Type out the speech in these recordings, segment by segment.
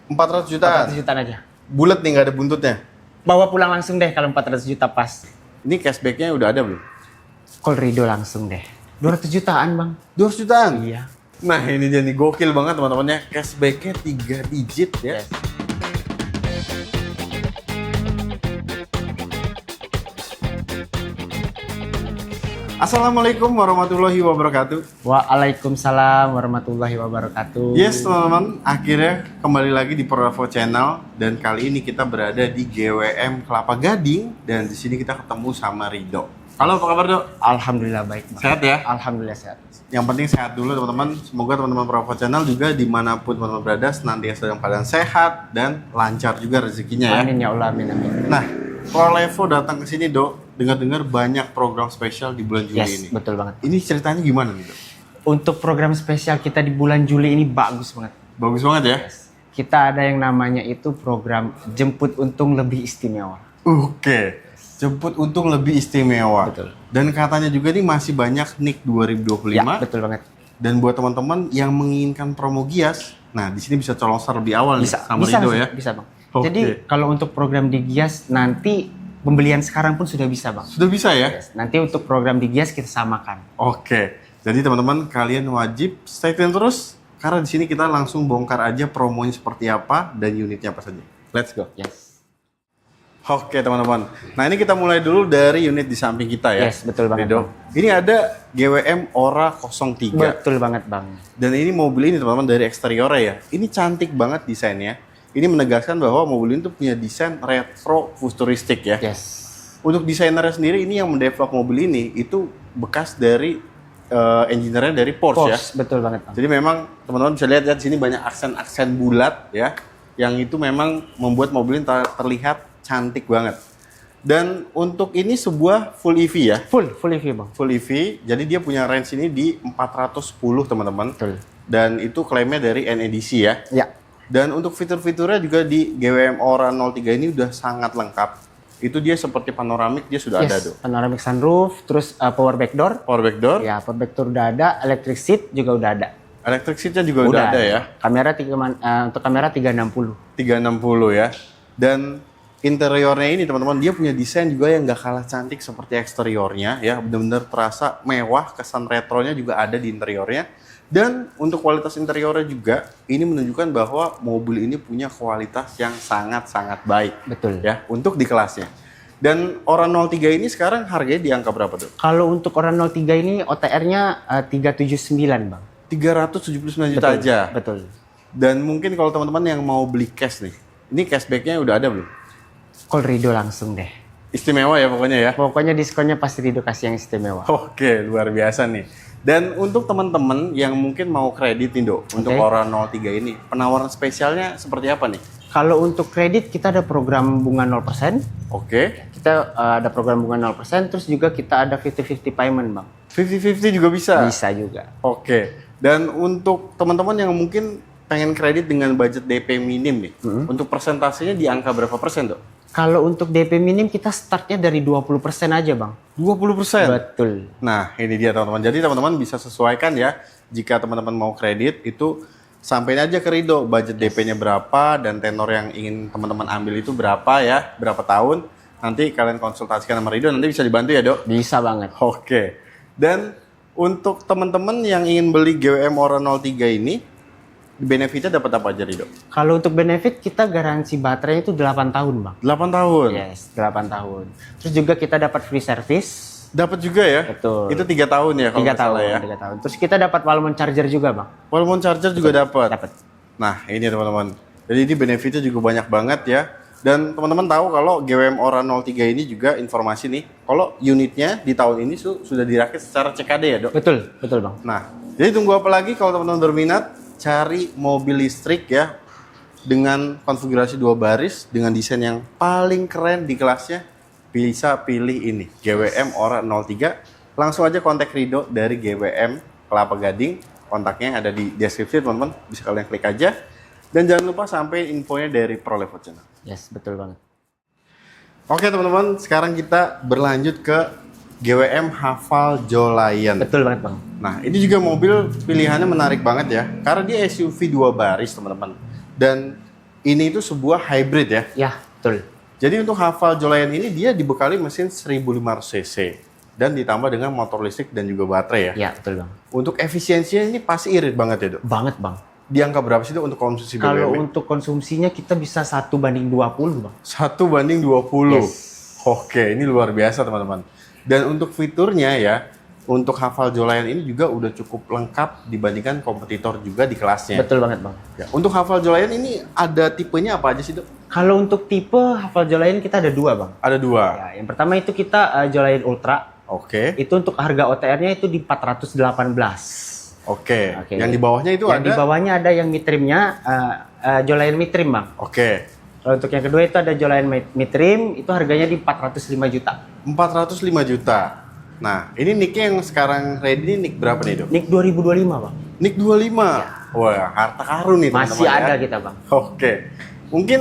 400 jutaan? 400 jutaan aja. Bulat nih, nggak ada buntutnya? Bawa pulang langsung deh kalau 400 juta pas. Ini cashbacknya udah ada belum? Call Rido langsung deh. 200 jutaan bang. 200 jutaan? Iya. Nah ini jadi gokil banget teman-temannya. Cashbacknya 3 digit ya. Yes. Assalamualaikum warahmatullahi wabarakatuh. Waalaikumsalam warahmatullahi wabarakatuh. Yes teman-teman, akhirnya kembali lagi di Prolevo Channel. Dan kali ini kita berada di GWM Kelapa Gading. Dan di sini kita ketemu sama Rido. Halo, apa kabar Dok? Alhamdulillah baik bang. Sehat ya? Alhamdulillah sehat. Yang penting sehat dulu teman-teman. Semoga teman-teman Prolevo Channel juga dimanapun teman-teman berada senantiasa dalam keadaan sehat dan lancar juga rezekinya ya. Amin ya Allah, amin amin. Nah, Prolevo datang ke sini Dok, dengar-dengar banyak program spesial di bulan Juli ini. Betul banget. Ini ceritanya gimana nih Dok? Untuk program spesial kita di bulan Juli ini bagus banget. Bagus banget ya? Kita ada yang namanya itu program jemput untung lebih istimewa. Oke, jemput untung lebih istimewa. Betul. Dan katanya juga nih masih banyak NIK 2025. Ya, betul banget. Dan buat teman-teman yang menginginkan promo Gias, nah di sini bisa colong start lebih awal nih sama Rido ya. Bisa bang. Oke. Jadi kalau untuk program di Gias nanti pembelian sekarang pun sudah bisa bang. Sudah bisa ya? Yes. Nanti untuk program di Gias kita samakan. Oke. Jadi teman-teman kalian wajib stay tune terus karena di sini kita langsung bongkar aja promonya seperti apa dan unitnya apa saja. Let's go. Yes. Oke teman-teman. Nah ini kita mulai dulu dari unit di samping kita ya. Yes, betul banget, Rido. Ini ada GWM Ora 03. Betul banget bang. Dan ini mobil ini teman-teman dari eksteriornya ya. Ini cantik banget desainnya. Ini menegaskan bahwa mobil ini tuh punya desain retro futuristik ya. Yes. Untuk desainernya sendiri ini yang mendevelop mobil ini itu bekas dari engineer-nya dari Porsche ya. Betul banget bang. Jadi memang teman-teman bisa lihat ya di sini banyak aksen-aksen bulat ya, yang itu memang membuat mobil ini terlihat cantik banget. Dan untuk ini sebuah full EV ya. Full EV bang. Full EV. Jadi dia punya range ini di 410 teman-teman. Betul. Dan itu klaimnya dari NEDC ya. Ya. Dan untuk fitur-fiturnya juga di GWM Ora 03 ini udah sangat lengkap. Itu dia seperti panoramik dia sudah ada tuh. Panoramic sunroof, terus power back door. Power back door. Ya, power back door udah ada, electric seat juga udah ada. Electric seatnya juga udah ada ya. Kamera untuk kamera 360. 360 ya. Dan interiornya ini teman-teman dia punya desain juga yang gak kalah cantik seperti eksteriornya ya. Benar-benar terasa mewah, kesan retronya juga ada di interiornya. Dan untuk kualitas interiornya juga ini menunjukkan bahwa mobil ini punya kualitas yang sangat-sangat baik. Betul. Ya, untuk di kelasnya. Dan Ora 03 ini sekarang harganya di angka berapa tuh? Kalau untuk Ora 03 ini OTR-nya 379 bang. 379 juta aja. Betul. Dan mungkin kalau teman-teman yang mau beli cash nih, ini cashbacknya udah ada belum? Call Rido langsung deh. Istimewa ya pokoknya ya? Pokoknya diskonnya pasti Rido kasih yang istimewa. Oke, luar biasa nih. Dan untuk teman-teman yang mungkin mau kredit nih Dok, untuk Ora 03 ini, penawaran spesialnya seperti apa nih? Kalau untuk kredit kita ada program bunga 0%. Oke. Kita ada program bunga 0%, terus juga kita ada 50-50 payment bang. 50-50 juga bisa? Bisa juga. Oke. Dan untuk teman-teman yang mungkin pengen kredit dengan budget DP minim nih, untuk persentasenya di angka berapa persen Dok? Kalau untuk DP minim kita startnya dari 20% aja bang. 20%? Betul. Nah ini dia teman-teman. Jadi teman-teman bisa sesuaikan ya. Jika teman-teman mau kredit itu sampein aja ke Rido. Budget DP-nya berapa dan tenor yang ingin teman-teman ambil itu berapa ya. Berapa tahun. Nanti kalian konsultasikan sama Rido. Nanti bisa dibantu ya Dok? Bisa banget. Oke. Dan untuk teman-teman yang ingin beli GWM Ora 03 ini, benefitnya dapat apa aja Rido? Kalau untuk benefit kita garansi baterai itu 8 tahun bang. 8 tahun? Yes, 8 tahun. Terus juga kita dapat free service. Dapat juga ya? Betul. Itu 3 tahun ya kalau 3 nggak salah tahun, ya? 3 tahun. Terus kita dapat Walmont charger juga bang. Walmont charger juga dapat? Dapat. Nah ini teman-teman. Jadi ini benefitnya juga banyak banget ya. Dan teman-teman tahu kalau GWM Ora 03 ini juga informasi nih. Kalau unitnya di tahun ini sudah dirakit secara CKD ya Dok? Betul, betul bang. Nah jadi tunggu apa lagi kalau teman-teman berminat? Cari mobil listrik ya dengan konfigurasi 2 baris dengan desain yang paling keren di kelasnya, bisa pilih ini GWM Ora 03. Langsung aja kontak Rido dari GWM Kelapa Gading. Kontaknya ada di deskripsi teman-teman, bisa kalian klik aja. Dan jangan lupa sampai infonya dari Prolevo Channel. Yes, betul banget. Oke teman-teman, sekarang kita berlanjut ke GWM Haval Jolayan. Betul banget bang. Nah ini juga mobil pilihannya menarik banget ya. Karena dia SUV 2 baris teman-teman. Dan ini itu sebuah hybrid ya. Ya, betul. Jadi untuk Haval Jolayan ini dia dibekali mesin 1500 cc dan ditambah dengan motor listrik dan juga baterai ya. Ya, betul Bang. Untuk efisiensinya ini pasti irit banget ya, Dok. Banget Bang. Di angka berapa sih, Dok, untuk konsumsi BBM? Kalau untuk konsumsinya kita bisa 1:20 Bang. 1:20. Yes. Oke, ini luar biasa teman-teman. Dan untuk fiturnya ya, untuk Haval Jolayan ini juga udah cukup lengkap dibandingkan kompetitor juga di kelasnya. Betul banget Bang. Ya, untuk Haval Jolayan ini ada tipenya apa aja sih, Dok? Kalau untuk tipe Haval Jolayan kita ada 2 Bang. Ada 2. Ya, yang pertama itu kita Jolayan Ultra. Oke. Itu untuk harga OTR-nya itu di 418. Oke. Oke. Yang di bawahnya itu Yang ada? di bawahnya ada yang midtrimnya Jolayan midtrim Bang. Oke. Kalau untuk yang kedua itu ada Jolayan midtrim, itu harganya di 405 juta. 405 juta. Nah, ini nicknya yang sekarang ready ini nick berapa nih, Dok? Nick 2025 Bang. Nick 25. Wah, harta karun nih teman-teman. Masih ada ya. kita Bang. Oke. Mungkin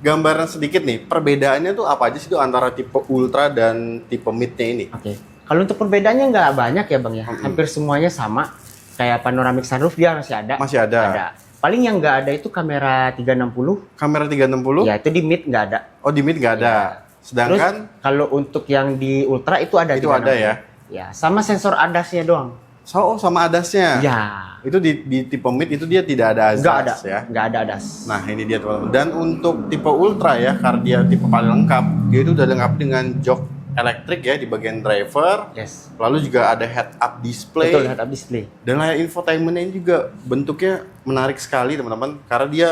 gambaran sedikit nih, perbedaannya tuh apa aja sih, Dok, antara tipe Ultra dan tipe Mid-nya ini? Oke. Kalau untuk perbedaannya nggak banyak ya Bang ya. Hampir semuanya sama. Kayak panoramic sunroof dia masih ada. Masih ada. Ada. Paling yang nggak ada itu kamera 360. Kamera 360? Ya, itu di Mid nggak ada. Oh, di Mid nggak ada. Terus Sedangkan kalau untuk yang di Ultra itu ada. itu ada 360. ya? Ya, sama sensor ADAS-nya doang. Sama ADAS-nya? Ya. Itu di tipe Mid itu dia tidak ada ADAS Nggak ada. ya? Nggak ada ADAS. Nah, ini dia teman-teman. Dan untuk tipe Ultra ya, karena dia tipe paling lengkap, dia itu udah lengkap dengan jok elektrik ya di bagian driver. Yes. Lalu juga ada head-up display. Betul, head-up display. Dan layar infotainment ini juga bentuknya menarik sekali teman-teman. Karena dia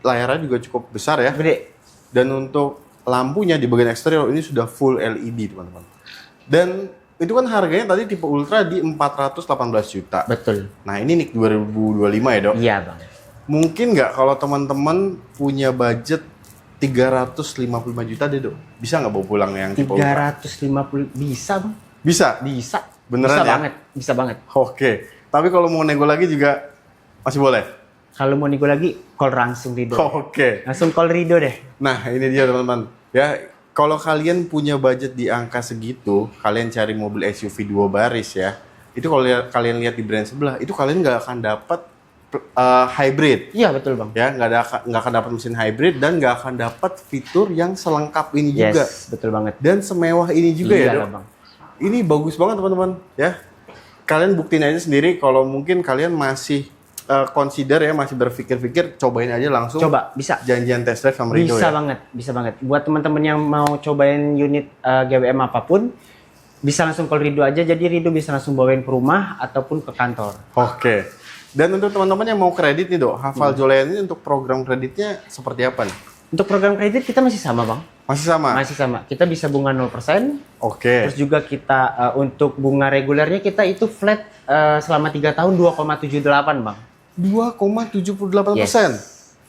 layarnya juga cukup besar ya. Gede. Dan untuk lampunya di bagian eksterior ini sudah full LED teman-teman. Dan itu kan harganya tadi tipe Ultra di 418 juta. Betul. Nah, ini Nick 2025 ya, Dok? Iya Bang. Mungkin nggak kalau teman-teman punya budget 355 juta deh, Dok? Bisa nggak bawa pulang yang tipe Ultra? 350 bisa Bang. Bisa? Bisa. Beneran bisa ya? banget. Bisa banget. Oke. Tapi kalau mau nego lagi juga masih boleh? Kalau mau nego lagi, call langsung Rido. Oke. Langsung call Rido deh. Nah, ini dia teman-teman. Ya, kalau kalian punya budget di angka segitu, kalian cari mobil SUV 2 baris ya. Itu kalau kalian lihat di brand sebelah, itu kalian nggak akan dapat hybrid. Iya betul Bang. Ya, nggak akan dapat mesin hybrid dan nggak akan dapat fitur yang selengkap ini Yes, juga. betul banget. Dan semewah ini juga Iya ya, lah, Dok. Bang. Ini bagus banget teman-teman ya. Kalian buktiin aja sendiri kalau mungkin kalian masih consider ya, masih berpikir-pikir, cobain aja langsung. Coba, bisa. Janjian test drive sama Rido Bisa ya. banget, bisa banget. Buat teman-teman yang mau cobain unit GWM apapun, bisa langsung call Rido aja. Jadi Rido bisa langsung bawain ke rumah ataupun ke kantor. Oke. Dan untuk teman-teman yang mau kredit nih, Dok, Haval Jolayan ini untuk program kreditnya seperti apa nih? Untuk program kredit kita masih sama Bang. Masih sama? Masih sama. Kita bisa bunga 0%. Oke. Terus juga kita untuk bunga regulernya kita itu flat selama 3 tahun 2,78 Bang. 2,78%.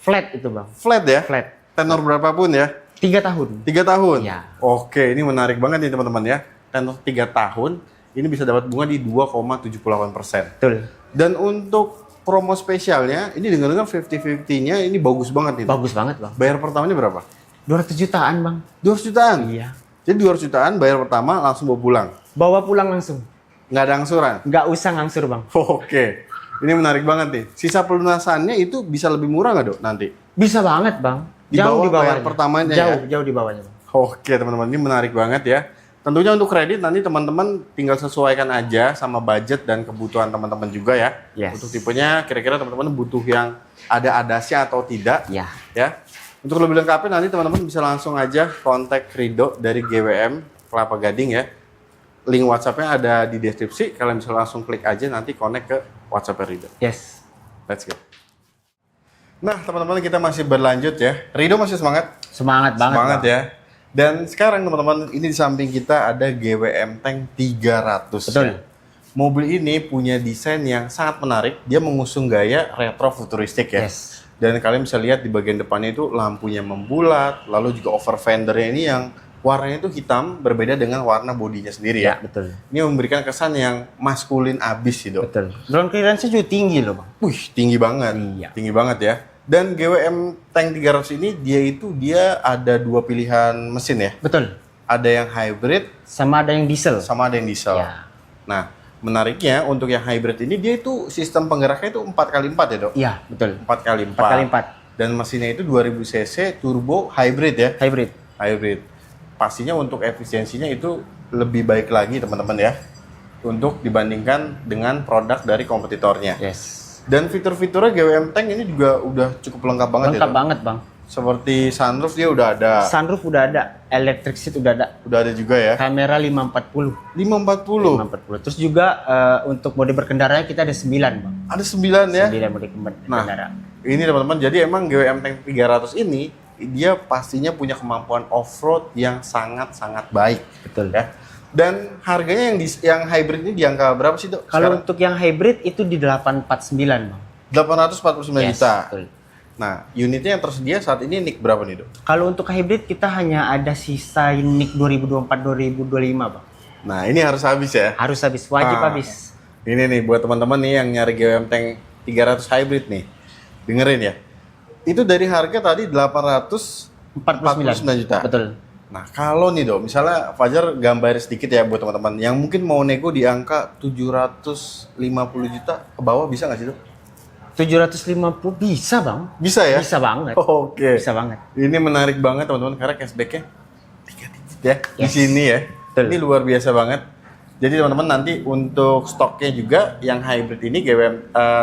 Flat itu Bang. Flat ya? Flat. Tenor berapapun ya? 3 tahun. 3 tahun? Ya. Oke, ini menarik banget nih teman-teman ya. Tenor 3 tahun, ini bisa dapat bunga di 2,78%. Betul. Dan untuk promo spesialnya, ini dengar-dengar 50-50-nya ini bagus banget nih. Bagus banget Bang. Bayar pertamanya berapa? 200 jutaan Bang. 200 jutaan? Iya. Jadi 200 jutaan bayar pertama langsung bawa pulang? Bawa pulang langsung. Nggak ada angsuran? Nggak usah ngangsur Bang. Oke. Ini menarik banget nih. Sisa pelunasannya itu bisa lebih murah nggak, Dok, nanti? Bisa banget Bang. Di Jauh bawah di bawahnya. bayar pertamanya Jauh di bawahnya Bang. Oke, teman-teman, ini menarik banget ya. Tentunya untuk kredit nanti teman-teman tinggal sesuaikan aja sama budget dan kebutuhan teman-teman juga ya. Yes. Untuk tipenya kira-kira teman-teman butuh yang ada ADAS-nya atau tidak. Ya. Ya. Untuk lebih lengkapnya nanti teman-teman bisa langsung aja kontak Rido dari GWM Kelapa Gading ya. Link WhatsApp-nya ada di deskripsi. Kalian bisa langsung klik aja nanti connect ke WhatsApp Rido. Yes. Let's go. Nah, teman-teman, kita masih berlanjut ya. Rido masih semangat? Semangat banget Semangat Bang. ya. Dan sekarang teman-teman, ini di samping kita ada GWM Tank 300. Betul. Ya. Mobil ini punya desain yang sangat menarik. Dia mengusung gaya retro futuristik ya. Yes. Dan kalian bisa lihat di bagian depannya itu lampunya membulat, lalu juga over fendernya ini yang warnanya itu hitam, berbeda dengan warna bodinya sendiri ya. Betul. Ini memberikan kesan yang maskulin abis sih, Dok. Betul. Ground clearance-nya juga tinggi loh Bang. Wih, tinggi banget. Iya. Tinggi banget ya. Dan GWM Tank 300 ini dia ada 2 pilihan mesin ya. Betul. Ada yang hybrid Sama ada yang diesel. sama ada yang diesel. Ya. Nah, menariknya untuk yang hybrid ini dia itu sistem penggeraknya itu 4x4 ya, Dok? Iya, betul. 4x4. 4x4. Dan mesinnya itu 2000 cc turbo hybrid ya. Hybrid. Hybrid. Pastinya untuk efisiensinya itu lebih baik lagi teman-teman ya. Untuk dibandingkan dengan produk dari kompetitornya. Yes. Dan fitur-fiturnya GWM Tank ini juga udah cukup lengkap banget Lengkap ya. banget, Bang. Seperti sunroof dia udah ada. Sunroof udah ada, electric seat udah ada. Udah ada juga ya. Kamera 540. 540. 540. Terus juga untuk mode berkendara kita ada 9, Bang. Ada 9 ya. 9 mode berkendara. Ini teman-teman, jadi emang GWM Tank 300 ini dia pastinya punya kemampuan off-road yang sangat-sangat baik. Betul. Ya. Dan harganya yang hybrid ini di angka berapa sih, Dok? Kalau untuk yang hybrid itu di 849, Bang. 849 juta. Betul. Nah, unitnya yang tersedia saat ini NIK berapa nih, Dok? Kalau untuk hybrid kita hanya ada sisa NIK 2024-2025, Bang. Nah, ini harus habis ya. Harus habis, wajib Ah. habis. Ini nih buat teman-teman nih yang nyari GWM Tank 300 hybrid nih. Dengerin ya. Itu dari harga tadi 849 juta. Betul. Nah, kalau nih Dok, misalnya Fajar gambar sedikit ya buat teman-teman yang mungkin mau nego di angka 750 juta ke bawah bisa nggak sih, Dok? 750 bisa, Bang. Bisa ya? Bisa banget. Oke. Bisa banget. Ini menarik banget teman-teman karena cashback-nya 3 digit ya di Yes. sini ya. Betul. Ini luar biasa banget. Jadi teman-teman nanti untuk stoknya juga yang hybrid ini GWM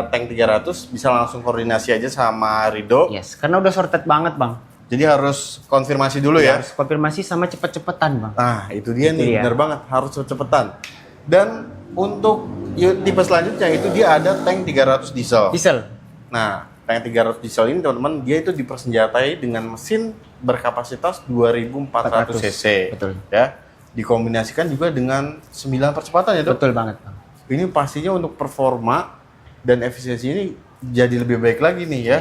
Tank 300 bisa langsung koordinasi aja sama Rido. Yes, karena udah sorted banget, Bang. Jadi harus konfirmasi dulu ya. Harus konfirmasi sama cepet-cepetan, Bang. Nah, itu dia Itu nih, dia. bener banget, harus cepetan. Dan untuk tipe selanjutnya itu dia ada tank 300 diesel. Diesel. Nah, tank 300 diesel ini teman-teman, dia itu dipersenjatai dengan mesin berkapasitas 2400 cc. Betul. Ya. Dikombinasikan juga dengan 9 percepatan ya, Dok. Betul banget, Bang. Ini pastinya untuk performa dan efisiensi ini jadi lebih baik lagi nih ya.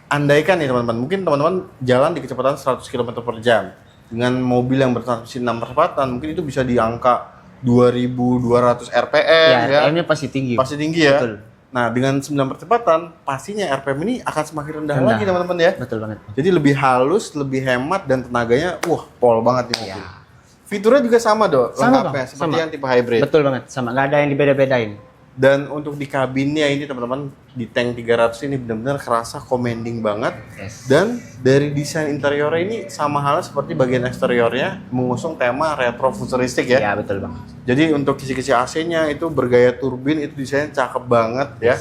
Andaikan nih teman-teman, mungkin teman-teman jalan di kecepatan 100 km per jam dengan mobil yang bertransmisi 6 percepatan, mungkin itu bisa di angka 2200 RPM ya. RPM-nya pasti tinggi. Pasti tinggi ya. Betul. Nah, dengan 9 percepatan, pastinya RPM ini akan semakin rendah Rendah. lagi teman-teman ya. Betul banget, Bang. Jadi lebih halus, lebih hemat dan tenaganya pol banget nih mobil. Ya. Fiturnya juga sama, Dok, Sama, lengkapnya Bang. seperti Sama. yang tipe hybrid. Betul banget, sama. Nggak ada yang dibeda-bedain. Dan untuk di kabinnya ini teman-teman, di tank 300 ini benar-benar kerasa commanding banget. Yes. Dan dari desain interiornya ini sama halnya seperti bagian eksteriornya mengusung tema retro futuristik ya. Ya, betul, Bang. Jadi untuk kisi-kisi AC-nya itu bergaya turbin, itu desainnya cakep banget ya.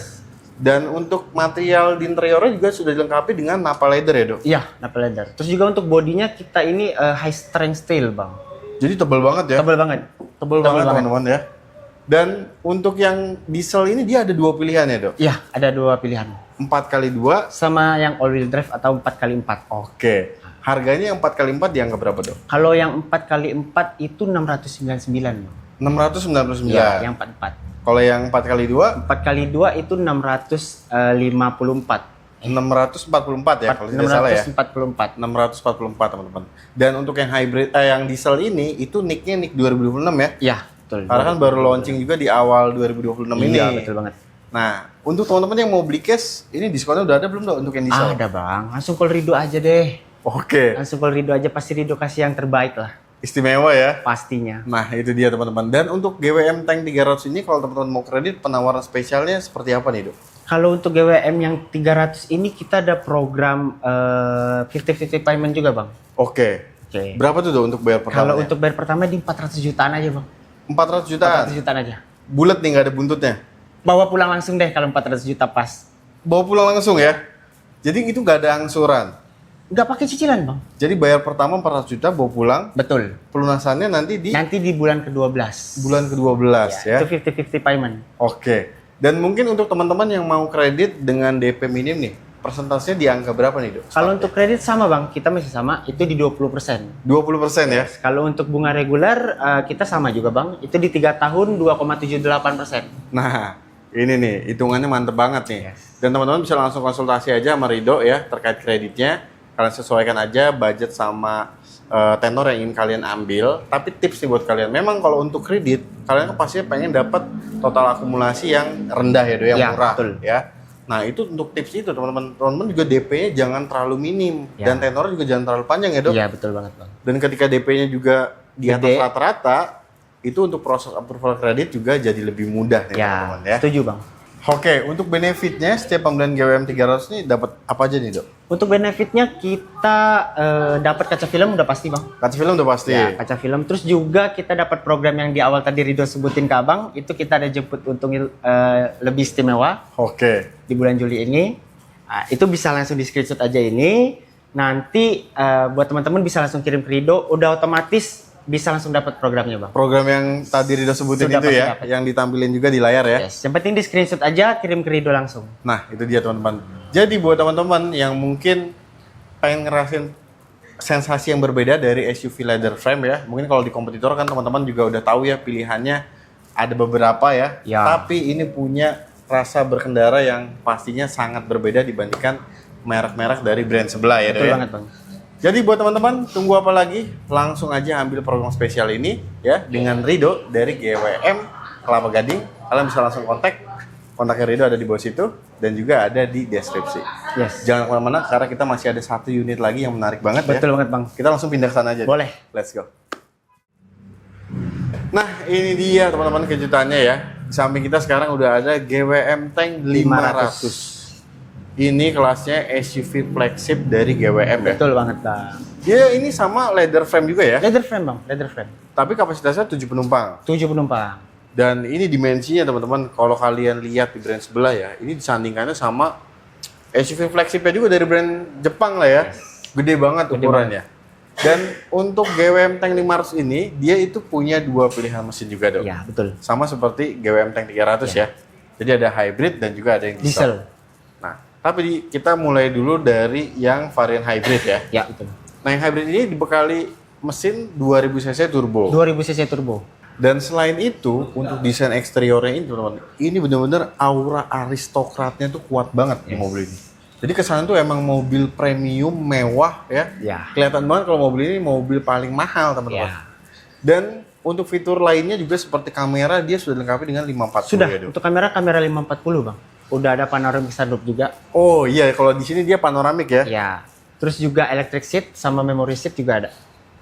Dan untuk material di interiornya juga sudah dilengkapi dengan Nappa leather ya, Dok. Iya, Nappa leather. Terus juga untuk bodinya kita ini high strength steel, Bang. Jadi tebal banget ya. Tebal banget. Tebal banget teman-teman ya. Dan untuk yang diesel ini dia ada 2 pilihan ya, Dok. Iya, ada 2 pilihan. 4x2. Sama yang all wheel drive atau 4x4. Oke. Harganya yang 4x4 dianggap berapa, Dok? Kalau yang 4x4 itu 699, Bang. 699. Iya, yang 44. Kalau yang 4x2 4x2 itu 654. 644 ya kalau tidak salah ya. 644. 644 teman-teman. Dan untuk yang hybrid yang diesel ini itu nicknya nick 2026 ya. Iya, betul. Karena kan baru launching juga di awal 2026 ini. Iya, betul banget. Nah, untuk teman-teman yang mau beli case, ini diskonnya udah ada belum, Dok, untuk yang diesel? Ada, Bang. Langsung call Rido aja deh. Oke. Langsung call Rido aja, pasti Rido kasih yang terbaik lah. Istimewa ya. Pastinya. Nah, itu dia teman-teman. Dan untuk GWM Tank 300 ini kalau teman-teman mau kredit, penawaran spesialnya seperti apa nih, Dok? Kalau untuk GWM yang 300 ini kita ada program 50-50 payment juga, Bang. Oke. Oke. Berapa tuh, Dok, untuk bayar pertama? Kalau untuk bayar pertama di 400 jutaan aja, Bang. 400 jutaan. 400 jutaan aja. Bulat nih, nggak ada buntutnya. Bawa pulang langsung deh kalau 400 juta pas. Bawa pulang langsung ya. Jadi itu nggak ada angsuran. Nggak pakai cicilan, Bang. Jadi bayar pertama 400 juta bawa pulang, Betul. pelunasannya nanti di Nanti di bulan ke-12. bulan ke-12 ya. Itu 50-50 payment. Oke. Dan mungkin untuk teman-teman yang mau kredit dengan DP minim nih, persentasenya di angka berapa nih, Dok? Kalau untuk kredit sama, Bang, kita masih sama, itu di 20%. 20% ya. Kalau untuk bunga reguler kita sama juga, Bang, itu di 3 tahun 2,78%. Nah, ini nih hitungannya mantep banget nih. Yes. Dan teman-teman bisa langsung konsultasi aja sama Rido ya terkait kreditnya. Kalian sesuaikan aja budget sama tenor yang ingin kalian ambil. Tapi tips nih buat kalian, memang kalau untuk kredit, kalian kan pastinya pengen dapat total akumulasi yang rendah ya, Do, yang Ya, murah betul. ya. Nah, itu untuk tips itu teman-teman. Teman-teman juga DP-nya jangan terlalu minim Ya. dan tenornya juga jangan terlalu panjang ya, Dok. Iya, betul banget, Bang. Dan ketika DP-nya juga di atas Gede. rata-rata, itu untuk proses approval kredit juga jadi lebih mudah nih Ya, teman-teman ya. setuju, Bang. Oke, untuk benefitnya setiap pembelian GWM 300 ini dapat apa aja nih, Dok? Untuk benefitnya kita dapat kaca film udah pasti bang. Kaca film udah pasti. Ya, kaca film. Terus juga kita dapat program yang di awal tadi Ridho sebutin ke abang. Itu kita ada jemput untung lebih istimewa Oke. di bulan Juli ini. Nah, itu bisa langsung di screenshot aja ini. Nanti buat teman-teman bisa langsung kirim ke Ridho. Udah otomatis bisa langsung dapat programnya bang. Program yang tadi Ridho sebutin Sudah itu pasti ya, dapat. yang ditampilin juga di layar ya. Yes. Yang penting di screenshot aja, kirim ke Ridho langsung. Nah, itu dia teman-teman. Jadi buat teman-teman yang mungkin pengen ngerasain sensasi yang berbeda dari SUV leather frame ya. Mungkin kalau di kompetitor kan teman-teman juga udah tahu ya pilihannya ada beberapa ya. Ya. Tapi ini punya rasa berkendara yang pastinya sangat berbeda dibandingkan merek-merek dari brand sebelah ya. Betul Dok, ya? banget bang. Jadi buat teman-teman, tunggu apa lagi? Langsung aja ambil program spesial ini ya dengan Ridho dari GWM Kelapa Gading. Kalian bisa langsung kontaknya Ridho ada di bawah situ dan juga ada di deskripsi. Yes. Jangan kemana-mana karena kita masih ada satu unit lagi yang menarik banget Betul ya. banget bang. Kita langsung pindah ke sana aja. Boleh. Let's go. Nah ini dia teman-teman kejutannya ya. Di samping kita sekarang udah ada GWM Tank 500. Ini kelasnya SUV flagship dari GWM ya. Betul banget bang. Dia ini sama leather frame juga ya. Leather frame bang, leather frame. Tapi kapasitasnya 7 penumpang. 7 penumpang. Dan ini dimensinya teman-teman, kalau kalian lihat di brand sebelah ya, ini disandingkannya sama SUV flagshipnya juga dari brand Jepang lah ya. Gede banget Gede ukurannya. Dan untuk GWM Tank 500 ini, dia itu punya dua pilihan mesin juga dong. Iya betul. Sama seperti GWM Tank 300 ya. Jadi ada hybrid dan juga ada yang diesel. Nah, tapi kita mulai dulu dari yang varian hybrid ya. Ya betul. Nah, yang hybrid ini dibekali mesin 2000 cc turbo. 2000 cc turbo. Dan selain itu, untuk desain eksteriornya ini teman-teman, ini benar-benar aura aristokratnya tuh kuat banget di mobil ini. Jadi kesannya tuh emang mobil premium mewah ya. Ya. Kelihatan banget kalau mobil ini mobil paling mahal teman-teman. Ya. Dan untuk fitur lainnya juga seperti kamera dia sudah dilengkapi dengan 540 Sudah. ya, Dok? Untuk kamera 540 bang. Udah ada panoramic sunroof juga. Oh iya, kalau di sini dia panoramik ya. Ya. Terus juga electric seat sama memory seat juga ada.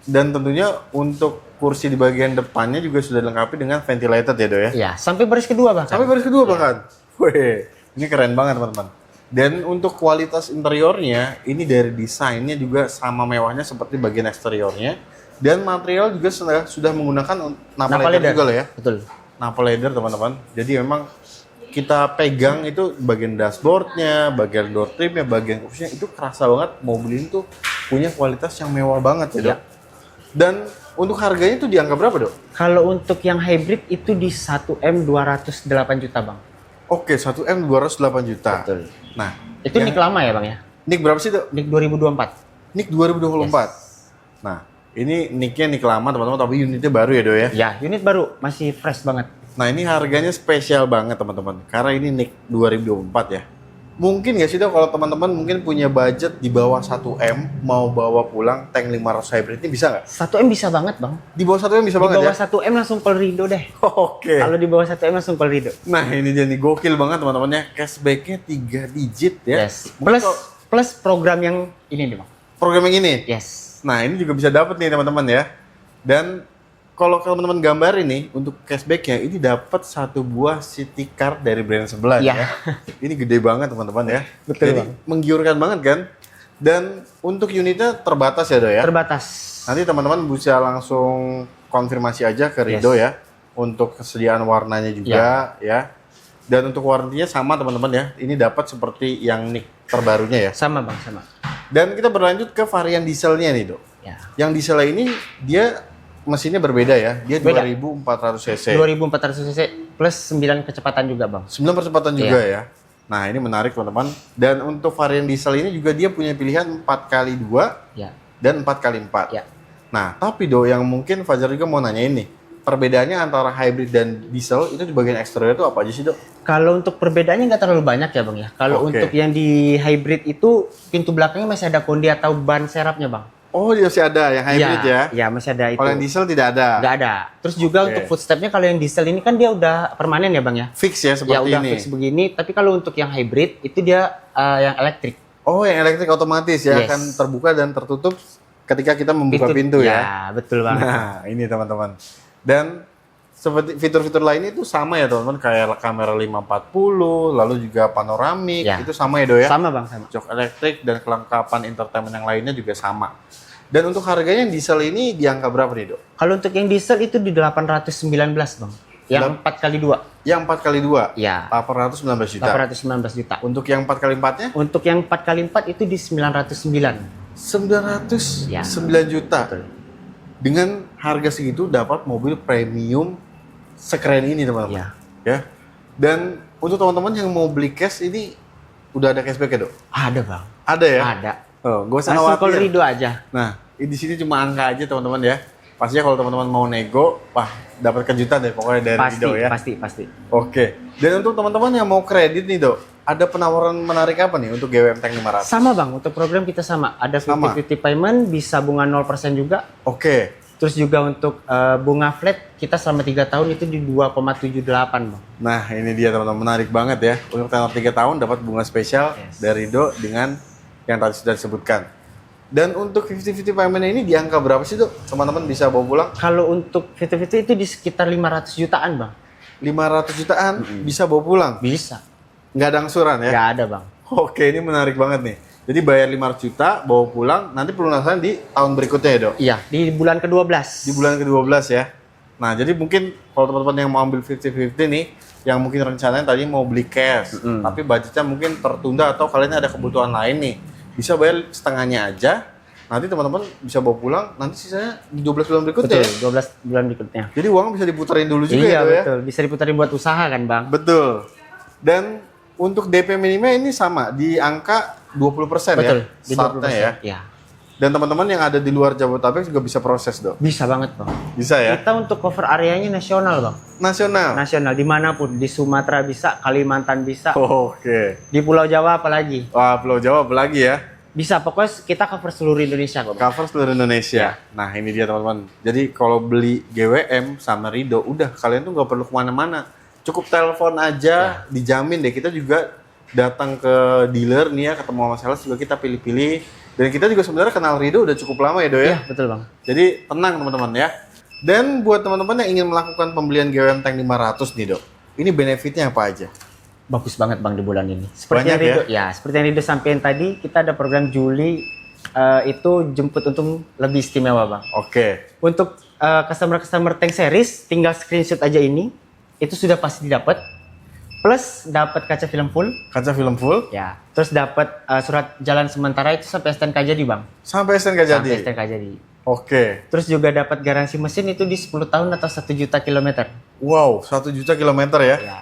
Dan tentunya untuk kursi di bagian depannya juga sudah dilengkapi dengan ventilated ya, Dok ya. Ya. Sampai baris kedua bahkan. Sampai baris kedua bahkan. Wih, ini keren banget teman-teman. Dan untuk kualitas interiornya, ini dari desainnya juga sama mewahnya seperti bagian eksteriornya. Dan material juga sudah menggunakan napa leather juga lah ya. Betul. Napa leather teman-teman. Jadi memang kita pegang itu bagian dashboardnya, bagian door trimnya, bagian kursinya itu kerasa banget mobil ini tuh punya kualitas yang mewah banget ya, Dok. Ya. Dan untuk harganya tuh di angka berapa, Dok? Kalau untuk yang hybrid itu di 1M 208 juta bang. Oke, 1M 208 juta. Betul. Nah, Itu nik lama ya bang ya? nik berapa sih, Dok? Nik 2024. Nik 2024. Nah, ini niknya nik lama teman-teman, tapi unitnya baru ya, Dok ya? Ya, unit baru, masih fresh banget. Nah, ini harganya spesial banget teman-teman, karena ini nik 2024 ya. Mungkin nggak sih, Dok, kalau teman-teman mungkin punya budget di bawah 1M, mau bawa pulang tank 500 hybrid ini bisa nggak? 1M bisa banget bang. Di bawah 1M bisa Di banget bawah ya? 1M langsung call Ridho deh. Oke. Kalau di bawah 1M langsung call Ridho. Nah, ini dia nih, gokil banget teman-teman ya. Cashback-nya 3 digit ya. Yes. Plus program yang ini nih bang. Program yang ini. Yes. Nah, ini juga bisa dapat nih teman-teman ya. Dan kalau teman-teman gambar ini untuk cashback-nya ini dapat satu buah city car dari brand sebelah Iya. ya. Ini gede banget teman-teman ya. Betul, Jadi Bang. menggiurkan banget kan. Dan untuk unitnya terbatas ya, Dok ya. Terbatas. Nanti teman-teman bisa langsung konfirmasi aja ke Ridho ya untuk kesediaan warnanya juga ya. Dan untuk warrantinya sama teman-teman ya. Ini dapat seperti yang nik terbarunya ya. Sama bang, sama. Dan kita berlanjut ke varian dieselnya nih, Dok. Ya. Yang diesel ini dia mesinnya berbeda ya. Dia Beda. 2400 cc. 2400 cc plus 9 kecepatan juga bang. 9 percepatan juga ya. Nah, ini menarik teman-teman. Dan untuk varian diesel ini juga dia punya pilihan 4x2 Ya. dan 4x4. Ya. Nah, tapi Do yang mungkin Fajar juga mau nanya ini. Perbedaannya antara hybrid dan diesel itu di bagian eksterior itu apa aja sih, Dok? Kalau untuk perbedaannya nggak terlalu banyak ya bang ya. Kalau Oke. untuk yang di hybrid itu pintu belakangnya masih ada kondi atau ban serapnya bang. Oh, dia masih ada yang hybrid ya? Ya masih ada itu. Kalau yang diesel tidak ada. Nggak ada. Terus juga Oke. untuk footstepnya kalau yang diesel ini kan dia udah permanen ya bang ya. Fix ya Ya seperti udah ini. fix begini. Tapi kalau untuk yang hybrid itu dia yang elektrik. Oh, yang elektrik otomatis ya, Yes. akan terbuka dan tertutup ketika kita membuka pintu ya. Ya betul banget. Nah, ini teman-teman. Dan seperti fitur-fitur lainnya itu sama ya teman-teman, kayak kamera 540, lalu juga panoramik, Ya. itu sama ya Do ya? Sama Bang, sama. Jok elektrik dan kelengkapan entertainment yang lainnya juga sama. Dan untuk harganya yang diesel ini di angka berapa nih, Dok? Kalau untuk yang diesel itu di 819 Bang. Yang 4x2. Yang 4x2? Ya. 819 juta. 819 juta. Untuk yang 4x4-nya? Untuk yang 4x4 itu di 909. 909 Ya. juta. Betul. Dengan harga segitu dapat mobil premium sekeren ini teman-teman. Ya. Ya. Dan untuk teman-teman yang mau beli cash ini udah ada cashback ya, Dok? Ada Bang. Ada ya? Ada. Oh, gak usah Langsung call khawatir. Rido aja. Nah, di sini cuma angka aja teman-teman ya. Pastinya kalau teman-teman mau nego, wah dapat kejutan deh pokoknya dari Pasti, Rido ya. pasti. Oke. Dan untuk teman-teman yang mau kredit nih, Dok, ada penawaran menarik apa nih untuk GWM Tank 500? Sama Bang, untuk program kita sama. Ada Sama. 50-50 payment, bisa bunga 0% juga. Oke. Terus juga untuk bunga flat, kita selama 3 tahun itu di 2,78 Bang. Nah, ini dia teman-teman, menarik banget ya. Untuk tenor 3 tahun dapat bunga spesial Yes. dari Rido dengan yang tadi sudah disebutkan. Dan untuk 50-50 payment ini di angka berapa sih, Dok? Teman-teman bisa bawa pulang? Kalau untuk 50-50 itu di sekitar 500 jutaan Bang. 500 jutaan bisa bawa pulang. Bisa. Nggak ada angsuran ya? Nggak ada Bang. Oke, ini menarik banget nih. Jadi bayar 500 juta, bawa pulang, nanti pelunasan di tahun berikutnya ya, Dok? Iya, di bulan ke-12. Di bulan ke-12 ya. Nah, jadi mungkin kalau teman-teman yang mau ambil 50-50 nih, yang mungkin rencananya tadi mau beli cash, tapi budgetnya mungkin tertunda atau kalian ada kebutuhan lain nih, bisa bayar setengahnya aja, nanti teman-teman bisa bawa pulang, nanti sisanya di 12 bulan berikutnya Betul, ya. 12 bulan berikutnya. Jadi uang bisa diputarin dulu juga Iya, ya, Dok, ya? betul. Bisa diputarin buat usaha kan Bang? Betul. Dan untuk DP minimnya ini sama, di angka 20% Betul, ya, di startnya 20%. ya. Iya. Dan teman-teman yang ada di luar Jabodetabek juga bisa proses, Dok. Bisa banget Bang. Bisa ya? Kita untuk cover areanya nasional Bang. Nasional. Nasional, dimanapun. Di Sumatera bisa, Kalimantan bisa, Oke. di Pulau Jawa apalagi. Wah, Pulau Jawa apalagi ya? Bisa, pokoknya kita cover seluruh Indonesia kok Bang. Cover seluruh Indonesia. Nah, ini dia teman-teman. Jadi kalau beli GWM sama Rido, udah kalian tuh nggak perlu kemana-mana. Cukup telepon aja, dijamin deh. Kita juga datang ke dealer nih ya, ketemu sama sales juga kita pilih-pilih. Dan kita juga sebenarnya kenal Rido udah cukup lama ya, Do ya? Iya, betul Bang. Jadi tenang teman-teman ya. Dan buat teman-teman yang ingin melakukan pembelian GWM Tank 500 nih, Dok. Ini benefitnya apa aja? Bagus banget Bang di bulan ini. Seperti Banyak yang Rido, seperti yang Rido sampaikan tadi, kita ada program Juli itu jemput untung lebih istimewa Bang. Oke. Untuk customer Tank Series, tinggal screenshot aja ini, itu sudah pasti didapat. Plus dapat kaca film full, Kaca film full ya. Terus dapat surat jalan sementara itu sampai STNK jadi Bang. sampai STNK jadi. Sampai STNK jadi. Oke. Terus juga dapat garansi mesin itu di 10 tahun atau 1 juta kilometer. Wow, 1 juta kilometer ya. Ya.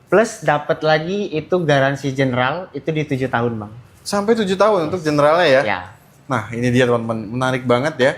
Plus dapat lagi itu garansi general itu di 7 tahun Bang. Sampai 7 tahun untuk generalnya ya. Ya. Nah, ini dia teman-teman, menarik banget ya.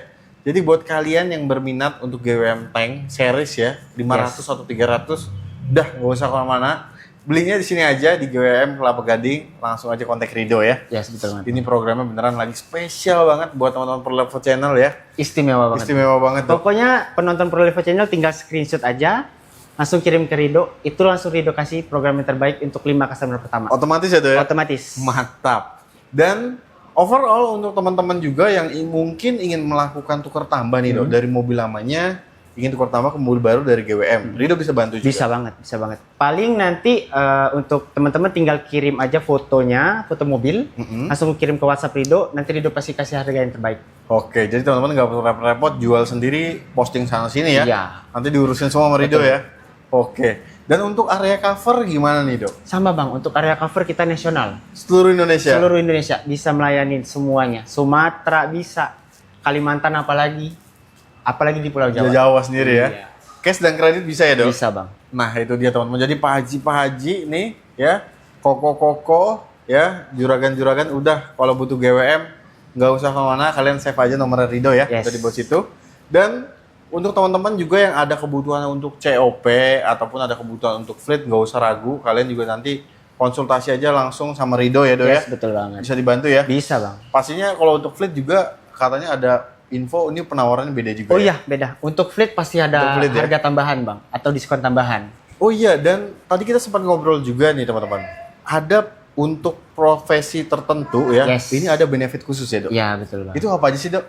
Jadi buat kalian yang berminat untuk GWM Tank series ya, 500 atau 300, udah nggak usah kemana-mana. Belinya di sini aja di GWM Kelapa Gading, langsung aja kontak Rido ya. Ya, betul banget. Ini programnya beneran lagi spesial banget buat teman-teman Perlevo Channel ya. Istimewa banget. Istimewa banget tuh. Pokoknya penonton Perlevo Channel tinggal screenshot aja, langsung kirim ke Rido, itu langsung Rido kasih program yang terbaik untuk 5 customer pertama. Otomatis ya, Do ya? Otomatis. Mantap. Dan overall untuk teman-teman juga yang mungkin ingin melakukan tukar tambah nih, Do, dari mobil lamanya ingin tukar tambah ke mobil baru dari GWM. Rido bisa bantu juga. Bisa banget, bisa banget. Paling nanti untuk teman-teman tinggal kirim aja fotonya, foto mobil, langsung kirim ke WhatsApp Rido, nanti Rido pasti kasih harga yang terbaik. Oke, jadi teman-teman nggak perlu repot-repot jual sendiri, posting sana sini ya. Iya. Nanti diurusin semua sama Rido ya. Oke. Dan untuk area cover gimana nih, Dok? Sama Bang, untuk area cover kita nasional. Seluruh Indonesia. Seluruh Indonesia bisa melayani semuanya. Sumatera bisa, Kalimantan apalagi di Pulau Jawa. Jawa sendiri ya. Iya. Cash dan kredit bisa ya, Dok? Bisa Bang. Nah, itu dia teman-teman. Jadi Pak Haji nih ya, koko-koko ya, juragan-juragan udah kalau butuh GWM nggak usah kemana, kalian save aja nomor Rido ya, Yes. udah di bawah situ. Dan untuk teman-teman juga yang ada kebutuhan untuk COP ataupun ada kebutuhan untuk fleet, nggak usah ragu, kalian juga nanti konsultasi aja langsung sama Rido ya, Do ya. Yes, betul banget. Bisa dibantu ya. Bisa Bang. Pastinya kalau untuk fleet juga katanya ada info, ini penawarannya beda juga. Oh ya? iya, beda. Untuk fleet pasti ada Untuk fleet, ya? harga tambahan Bang, atau diskon tambahan. Oh iya, dan tadi kita sempat ngobrol juga nih teman-teman. Ada untuk profesi tertentu ya, Yes. ini ada benefit khusus ya dok? Ya betul bang. Itu apa aja sih dok?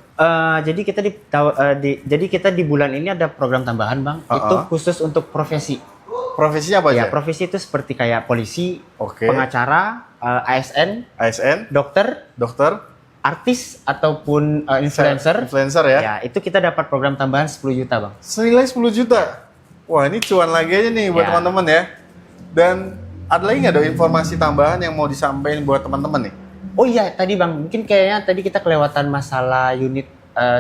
Jadi kita di bulan ini ada program tambahan bang. Itu khusus untuk profesi. Profesinya apa Ya aja? profesi itu seperti kayak polisi, Oke. pengacara, ASN, ASN, dokter, dokter, artis ataupun influencer. influencer ya. Ya itu kita dapat program tambahan 10 juta bang. Senilai 10 juta. Wah ini cuan lagi aja nih buat Ya. teman-teman ya. Dan ada lagi nggak dok informasi tambahan yang mau disampaikan buat teman-teman nih? Oh iya tadi bang, mungkin kayaknya tadi kita kelewatan masalah unit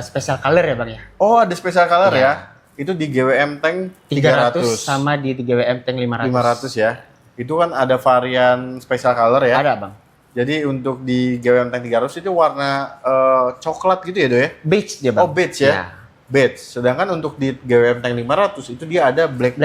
special color ya bang ya. Oh ada special color Iya. ya. Itu di GWM Tank 300 300. sama di GWM Tank 500. 500 ya. Itu kan ada varian special color ya. Ada bang. Jadi untuk di GWM Tank 300 itu warna coklat gitu ya dok ya? Beige dia bang. Oh beige ya? Beige. Sedangkan untuk di GWM Tank 500 itu dia ada black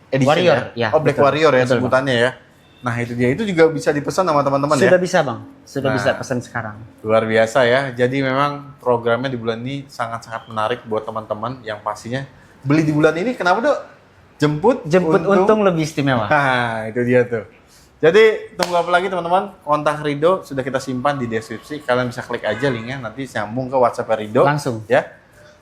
edition Warrior, ya? ya, Oh Black betul. Warrior ya Betul, sebutannya ya. Nah itu dia, itu juga bisa dipesan sama teman-teman ya. Sudah bisa bang, sudah Nah. bisa pesan sekarang. Luar biasa ya. Jadi memang programnya di bulan ini sangat-sangat menarik buat teman-teman yang pastinya beli di bulan ini. Kenapa dok? Jemput Untung lebih istimewa. Nah itu dia tuh. Jadi tunggu apa lagi teman-teman? Kontak Rido sudah kita simpan di deskripsi. Kalian bisa klik aja linknya, nanti nyambung ke WhatsApp Rido. Langsung. Ya.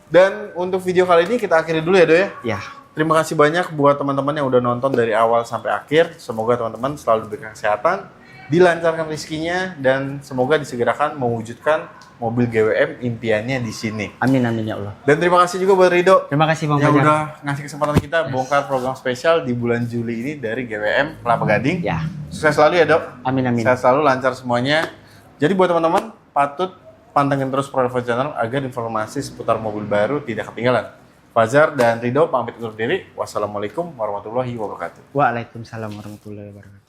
Dan untuk video kali ini kita akhiri dulu ya dok ya. Ya. Terima kasih banyak buat teman-teman yang udah nonton dari awal sampai akhir. Semoga teman-teman selalu diberikan kesehatan, dilancarkan rezekinya, dan semoga disegerakan mewujudkan mobil GWM impiannya di sini. Amin amin ya Allah. Dan terima kasih juga buat Rido Terima kasih bang yang Fajar. udah ngasih kesempatan kita bongkar program spesial di bulan Juli ini dari GWM Kelapa Gading. Ya. Sukses selalu ya dok. Amin amin. Sehat selalu, lancar semuanya. Jadi buat teman-teman patut pantengin terus Provo Channel agar informasi seputar mobil baru tidak ketinggalan. Fajar dan Rido pamit undur diri. Wassalamualaikum warahmatullahi wabarakatuh. Waalaikumsalam warahmatullahi wabarakatuh.